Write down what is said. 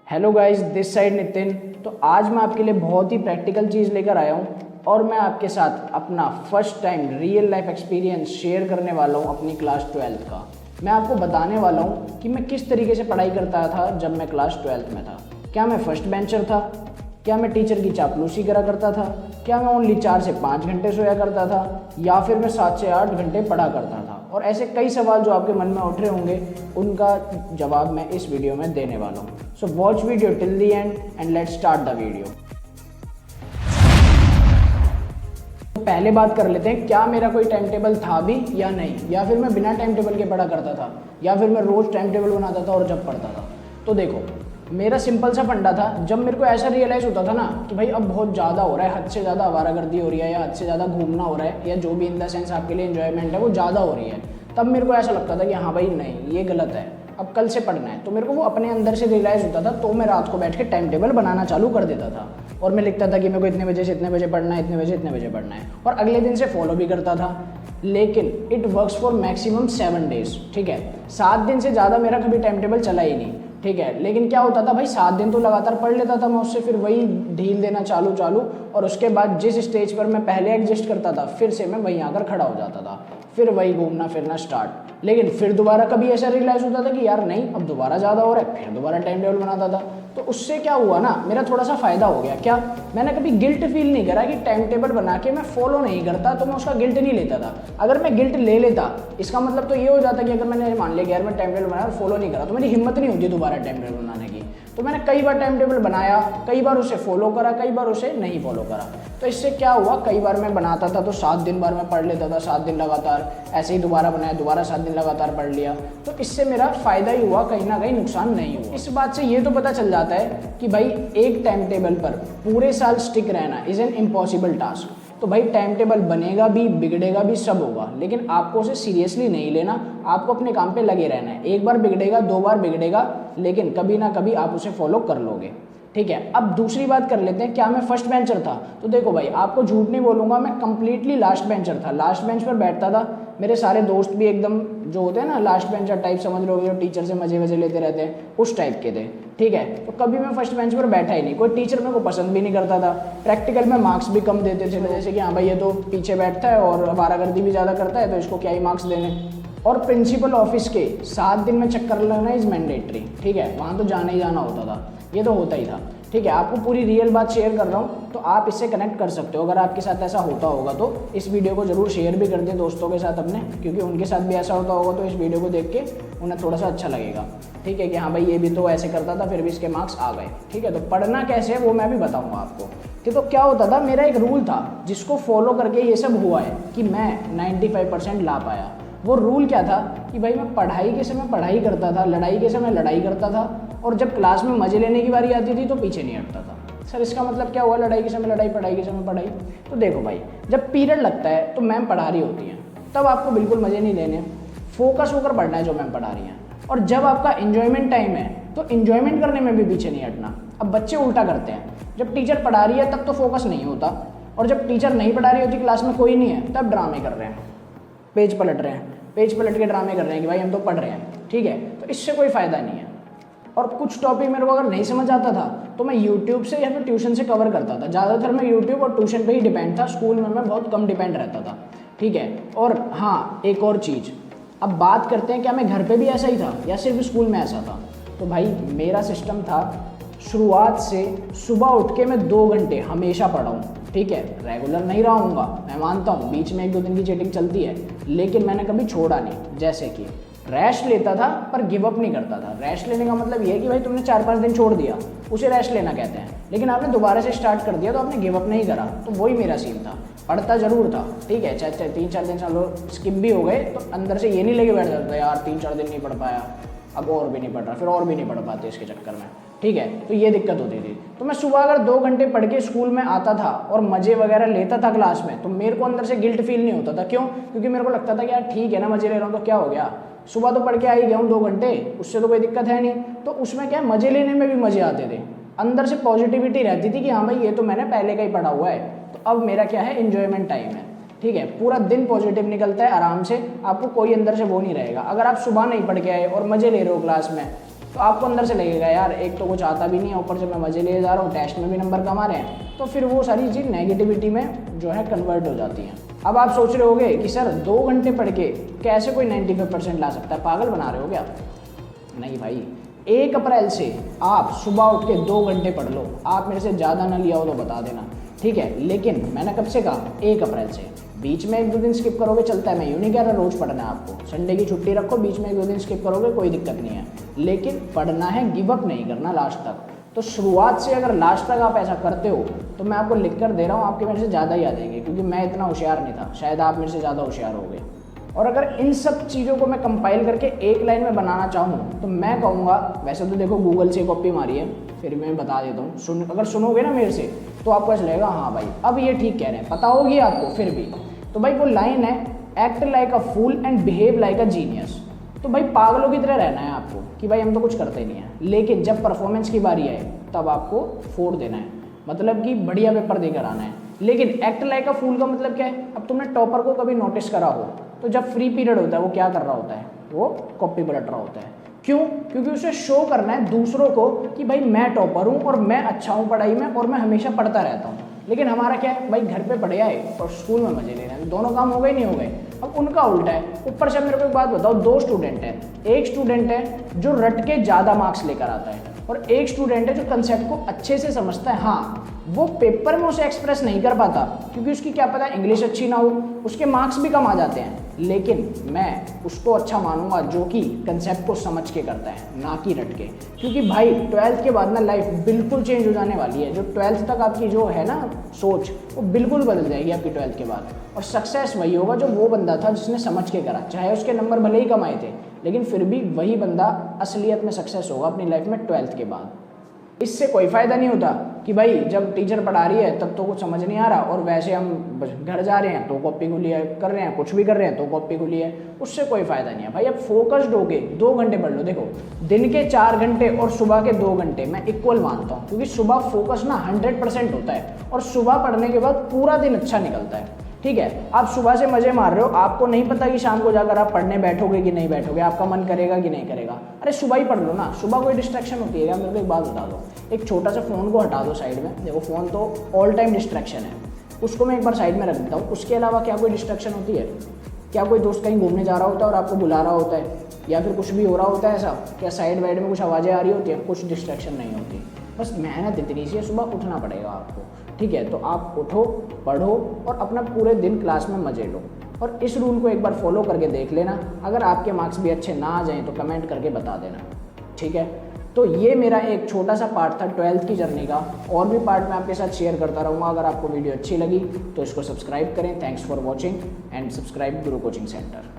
Hello guys, this side Nitin. तो आज मैं आपके लिए बहुत ही प्रैक्टिकल चीज़ लेकर आया हूँ और मैं आपके साथ अपना first time real life experience share करने वाला हूँ अपनी क्लास 12th का। मैं आपको बताने वाला हूँ कि मैं किस तरीके से पढ़ाई करता था जब मैं क्लास 12th में था। क्या मैं फर्स्ट बेंचर था? क्या मैं टीचर की चापलूसी करा करता था? क्या मैं ओनली 4 से 5 घंटे सोया करता था या फिर मैं 7 से 8 घंटे पढ़ा करता था? और ऐसे कई सवाल जो आपके मन में उठ रहे होंगे उनका जवाब मैं इस वीडियो में देने वाला हूँ। So watch video till the end and let's start the video. पहले बात कर लेते हैं, क्या मेरा कोई टाइम टेबल था भी या नहीं, या फिर मैं बिना टाइम टेबल के पढ़ा करता था, या फिर मैं रोज़ टाइम टेबल बनाता था और जब पढ़ता था। तो देखो, मेरा सिंपल सा फंडा था। जब मेरे को ऐसा रियलाइज़ होता था ना कि भाई अब बहुत ज़्यादा हो रहा है, हद से ज़्यादा आवारागर्दी हो रही है या हद से ज़्यादा घूमना हो रहा है या जो भी इन द सेंस आपके लिए एंजॉयमेंट है वो ज़्यादा हो रही है, तब मेरे को ऐसा लगता था कि हाँ भाई नहीं, ये गलत है, अब कल से पढ़ना है। तो मेरे को वो अपने अंदर से रियलाइज़ होता था, तो मैं रात को बैठ के टाइम टेबल बनाना चालू कर देता था और मैं लिखता था कि मेरे को इतने बजे से इतने बजे पढ़ना है, इतने बजे इतने बजे पढ़ना है, और अगले दिन से फॉलो भी करता था। लेकिन it works for maximum 7 days. ठीक है, 7 दिन से ज़्यादा मेरा कभी टाइम टेबल चला ही नहीं। ठीक है, लेकिन क्या होता था भाई, 7 दिन तो लगातार पढ़ लेता था मैं, उससे फिर वही ढील देना चालू और उसके बाद जिस स्टेज पर मैं पहले एग्जिस्ट करता था फिर से मैं वहीं आकर खड़ा हो जाता था, फिर वही घूमना फिरना स्टार्ट। लेकिन फिर दोबारा कभी ऐसा रियलाइज़ होता था कि यार नहीं, अब दोबारा ज़्यादा हो रहा है, फिर दोबारा टाइम टेबल बनाता था। तो उससे क्या हुआ ना, मेरा थोड़ा सा फ़ायदा हो गया। क्या, मैंने कभी गिल्ट फील नहीं करा कि टाइम टेबल बना के मैं फॉलो नहीं करता तो मैं उसका गिल्ट नहीं लेता था। अगर मैं गिल्ट ले लेता, इसका मतलब तो ये हो जाता कि अगर मैंने मान लिया कि यार मैं टाइम टेबल बनाया और फॉलो नहीं करा, तो मेरी हिम्मत नहीं होती दोबारा टाइम टेबल बनाने की। तो मैंने कई बार टाइम टेबल बनाया, कई बार उसे फॉलो करा, कई बार उसे नहीं फॉलो करा। तो इससे क्या हुआ, कई बार मैं बनाता था तो 7 दिन बार मैं पढ़ लेता था, 7 दिन लगातार, ऐसे ही दोबारा बनाया, दोबारा 7 दिन लगातार पढ़ लिया। तो इससे मेरा फ़ायदा ही हुआ, कहीं ना कहीं नुकसान नहीं हुआ। इस बात से ये तो पता चल जाता है कि भाई एक टाइम टेबल पर पूरे साल स्टिक रहना इज़ एन इम्पॉसिबल टास्क। तो भाई टाइम टेबल बनेगा भी, बिगड़ेगा भी, सब होगा, लेकिन आपको उसे सीरियसली नहीं लेना, आपको अपने काम पे लगे रहना है। एक बार बिगड़ेगा, 2 बार बिगड़ेगा, लेकिन कभी ना कभी आप उसे फॉलो कर लोगे। ठीक है, अब दूसरी बात कर लेते हैं, क्या मैं फर्स्ट बेंचर था? तो देखो भाई, आपको झूठ नहीं बोलूँगा, मैं कंप्लीटली लास्ट बेंचर था। लास्ट बेंच पर बैठता था, मेरे सारे दोस्त भी एकदम जो होते हैं ना लास्ट बेंचर टाइप, समझ लो, जो टीचर से मजे वजे लेते रहते हैं, उस टाइप के थे। ठीक है, तो कभी मैं फर्स्ट बेंच पर बैठा ही नहीं। कोई टीचर मेरे को पसंद भी नहीं करता था। प्रैक्टिकल में मार्क्स भी कम देते थे, जैसे कि हाँ भाई ये तो पीछे बैठता है और आवारागर्दी भी ज़्यादा करता है, तो इसको क्या ही मार्क्स देने। और प्रिंसिपल ऑफिस के 7 दिन में चक्कर लगना इज़ मैंडेटरी। ठीक है, वहाँ तो जाना ही जाना होता था, ये तो होता ही था। ठीक है, आपको पूरी रियल बात शेयर कर रहा हूँ तो आप इससे कनेक्ट कर सकते हो। अगर आपके साथ ऐसा होता होगा तो इस वीडियो को ज़रूर शेयर भी कर दें दोस्तों के साथ अपने, क्योंकि उनके साथ भी ऐसा होता होगा तो इस वीडियो को देख के उन्हें थोड़ा सा अच्छा लगेगा। ठीक है, कि हाँ भाई ये भी तो ऐसे करता था फिर भी इसके मार्क्स आ गए। ठीक है, तो पढ़ना कैसे है वो मैं भी बताऊँगा आपको। कि तो क्या होता था, मेरा एक रूल था जिसको फॉलो करके ये सब हुआ है कि मैं 95% ला पाया। वो रूल क्या था कि भाई मैं पढ़ाई के समय पढ़ाई करता था, लड़ाई के समय लड़ाई करता था, और जब क्लास में मज़े लेने की बारी आती थी तो पीछे नहीं हटता था। सर इसका मतलब क्या हुआ, लड़ाई के समय लड़ाई, पढ़ाई के समय पढ़ाई? तो देखो भाई, जब पीरियड लगता है तो मैम पढ़ा रही होती हैं, तब आपको बिल्कुल मज़े नहीं लेने, फोकस होकर पढ़ना है जो मैम पढ़ा रही हैं। और जब आपका इन्जॉयमेंट टाइम है तो इन्जॉयमेंट करने में भी पीछे नहीं हटना। अब बच्चे उल्टा करते हैं, जब टीचर पढ़ा रही है तब तो फोकस नहीं होता, और जब टीचर नहीं पढ़ा रही होती, क्लास में कोई नहीं है, तब ड्रामे कर रहे हैं, पेज पलट रहे हैं, पेज पलट के ड्रामे कर रहे हैं कि भाई हम तो पढ़ रहे हैं। ठीक है, तो इससे कोई फ़ायदा नहीं है। और कुछ टॉपिक मेरे को अगर नहीं समझ आता था तो मैं यूट्यूब से या फिर ट्यूशन से कवर करता था। ज़्यादातर मैं यूट्यूब और ट्यूशन पे ही डिपेंड था, स्कूल में मैं बहुत कम डिपेंड रहता था। ठीक है, और हाँ एक और चीज़, अब बात करते हैं क्या मैं घर पे भी ऐसा ही था या सिर्फ स्कूल में ऐसा था? तो भाई मेरा सिस्टम था, शुरुआत से सुबह उठ के मैं 2 घंटे हमेशा पढ़ा हूँ। ठीक है, रेगुलर नहीं रहूँगा, मैं मानता हूँ बीच में 1-2 दिन की चीटिंग चलती है, लेकिन मैंने कभी छोड़ा नहीं। जैसे कि रेस्ट लेता था पर गिव अप नहीं करता था। रेस्ट लेने का मतलब ये है कि भाई तुमने 4-5 दिन छोड़ दिया, उसे रेस्ट लेना कहते हैं, लेकिन आपने दोबारा से स्टार्ट कर दिया तो आपने गिव अप नहीं करा। तो वही मेरा सीन था, पढ़ता जरूर था। ठीक है, चाहे 3-4 दिन चलो स्किप भी हो गए तो अंदर से ये नहीं लेके बैठ जाता यार 3-4 दिन नहीं पढ़ पाया, अब और भी नहीं पढ़ रहा, फिर और भी नहीं पढ़ पाते इसके चक्कर में। ठीक है, तो ये दिक्कत होती थी। तो मैं सुबह अगर 2 घंटे पढ़ के स्कूल में आता था और मज़े वगैरह लेता था क्लास में, तो मेरे को अंदर से गिल्ट फील नहीं होता था। क्यों? क्योंकि मेरे को लगता था कि यार ठीक है ना, मज़े ले रहा हूँ तो क्या हो गया, सुबह तो पढ़ के आ ही गया हूँ 2 घंटे, उससे तो कोई दिक्कत है नहीं। तो उसमें क्या, मज़े लेने में भी मज़े आते थे, अंदर से पॉजिटिविटी रहती थी कि हाँ भाई ये तो मैंने पहले का ही पढ़ा हुआ है, तो अब मेरा क्या है, इन्जॉयमेंट टाइम है। ठीक है, पूरा दिन पॉजिटिव निकलता है आराम से, आपको कोई अंदर से वो नहीं रहेगा। अगर आप सुबह नहीं पढ़ के आए और मज़े ले रहे हो क्लास में, तो आपको अंदर से लगेगा यार एक तो कुछ आता भी नहीं है, ऊपर से मैं मज़े लिए जा रहा हूँ, टेस्ट में भी नंबर कम आ रहे हैं, तो फिर वो सारी चीज़ नेगेटिविटी में जो है कन्वर्ट हो जाती है। अब आप सोच रहे होगे कि सर 2 घंटे पढ़ के कैसे कोई 95% ला सकता है, पागल बना रहे हो क्या? नहीं भाई, 1 अप्रैल से आप सुबह उठ के 2 घंटे पढ़ लो। आप मेरे से ज़्यादा ना लिया हो तो बता देना, ठीक है? लेकिन मैंने कब से कहा? 1 अप्रैल से। बीच में 1-2 दिन स्किप करोगे चलता है, मैं यूँ नहीं कह रहा रोज़ पढ़ना है आपको। संडे की छुट्टी रखो, बीच में 1-2 दिन स्किप करोगे कोई दिक्कत नहीं है, लेकिन पढ़ना है, गिव अप नहीं करना लास्ट तक। तो शुरुआत से अगर लास्ट तक आप ऐसा करते हो तो मैं आपको लिख कर दे रहा हूँ, आपके मेरे से ज़्यादा ही आ जाएंगे, क्योंकि मैं इतना होशियार नहीं था, शायद आप मेरे से ज़्यादा होशियार हो गए। और अगर इन सब चीज़ों को मैं कंपाइल करके एक लाइन में बनाना चाहूँ तो मैं कहूँगा, वैसे तो देखो गूगल से कॉपी मारी है, फिर मैं बता देता हूँ, अगर सुनोगे ना मेरे से तो आपको ऐसा लगेगा हाँ भाई अब ये ठीक कह रहे हैं, पता होगी आपको फिर भी। तो भाई वो लाइन है, act like a fool and behave like a genius. तो भाई पागलों की तरह रहना है आपको कि भाई हम तो कुछ करते नहीं हैं, लेकिन जब परफॉर्मेंस की बारी आए तब आपको फोड़ देना है, मतलब कि बढ़िया पेपर देकर आना है। लेकिन एक्ट लाइक अ फूल का मतलब क्या है? अब तुमने टॉपर को कभी नोटिस करा हो तो जब फ्री पीरियड होता है वो क्या कर रहा होता है? वो कॉपी पलट रहा होता है। क्यों? क्योंकि उसे शो करना है दूसरों को कि भाई मैं टॉपर हूँ और मैं अच्छा हूँ पढ़ाई में और मैं हमेशा पढ़ता रहता हूँ। लेकिन हमारा क्या है भाई, घर पे पढ़े आए और स्कूल में मजे ले रहे हैं, दोनों काम हो गए नहीं हो गए। अब उनका उल्टा है। ऊपर से मेरे को एक बात बताओ, 2 स्टूडेंट हैं, एक स्टूडेंट है जो रट के ज़्यादा मार्क्स लेकर आता है और एक स्टूडेंट है जो कंसेप्ट को अच्छे से समझता है। हाँ, वो पेपर में उसे एक्सप्रेस नहीं कर पाता क्योंकि उसकी क्या पता इंग्लिश अच्छी ना हो, उसके मार्क्स भी कम आ जाते हैं, लेकिन मैं उसको अच्छा मानूंगा जो कि कंसेप्ट को समझ के करता है, ना कि रट के। क्योंकि भाई 12th के बाद ना लाइफ बिल्कुल चेंज हो जाने वाली है। जो 12th तक आपकी जो है ना सोच, वो बिल्कुल बदल जाएगी आपकी 12th के बाद। और सक्सेस वही होगा जो वो बंदा था जिसने समझ के करा, चाहे उसके नंबर भले ही कम आए थे, लेकिन फिर भी वही बंदा असलियत में सक्सेस होगा अपनी लाइफ में 12th के बाद। इससे कोई फ़ायदा नहीं होता कि भाई जब टीचर पढ़ा रही है तब तो कुछ समझ नहीं आ रहा और वैसे हम घर जा रहे हैं तो कॉपी खुली है, कर रहे हैं कुछ भी कर रहे हैं तो कॉपी खुली है, उससे कोई फ़ायदा नहीं है। भाई अब फोकस्ड होके 2 घंटे पढ़ लो। देखो दिन के 4 घंटे और सुबह के 2 घंटे मैं इक्वल मानता हूँ, क्योंकि सुबह फोकस ना 100% होता है और सुबह पढ़ने के बाद पूरा दिन अच्छा निकलता है। ठीक है, आप सुबह से मजे मार रहे हो, आपको नहीं पता कि शाम को जाकर आप पढ़ने बैठोगे कि नहीं बैठोगे, आपका मन करेगा कि नहीं करेगा। अरे सुबह ही पढ़ लो ना, सुबह कोई डिस्ट्रैक्शन होती है क्या? मेरे को एक बात बता दो, एक छोटा सा फ़ोन को हटा दो साइड में। देखो फ़ोन तो ऑल टाइम डिस्ट्रैक्शन है, उसको मैं एक बार साइड में रख देता हूँ। उसके अलावा क्या कोई डिस्ट्रैक्शन होती है? क्या कोई दोस्त कहीं घूमने जा रहा होता है और आपको बुला रहा होता है, या फिर कुछ भी हो रहा होता है ऐसा? क्या साइड वाइड में कुछ आवाज़ें आ रही होती हैं? कुछ डिस्ट्रैक्शन नहीं होती। बस मेहनत इतनी सी है, सुबह उठना पड़ेगा आपको। ठीक है, तो आप उठो, पढ़ो और अपना पूरे दिन क्लास में मजे लो। और इस रूल को एक बार फॉलो करके देख लेना। अगर आपके मार्क्स भी अच्छे ना आ जाएं तो कमेंट करके बता देना, ठीक है? तो ये मेरा एक छोटा सा पार्ट था 12th की जर्नी का। और भी पार्ट मैं आपके साथ शेयर करता रहूँगा। अगर आपको वीडियो अच्छी लगी तो इसको सब्सक्राइब करें। Thanks for watching and subscribe Guru coaching centre.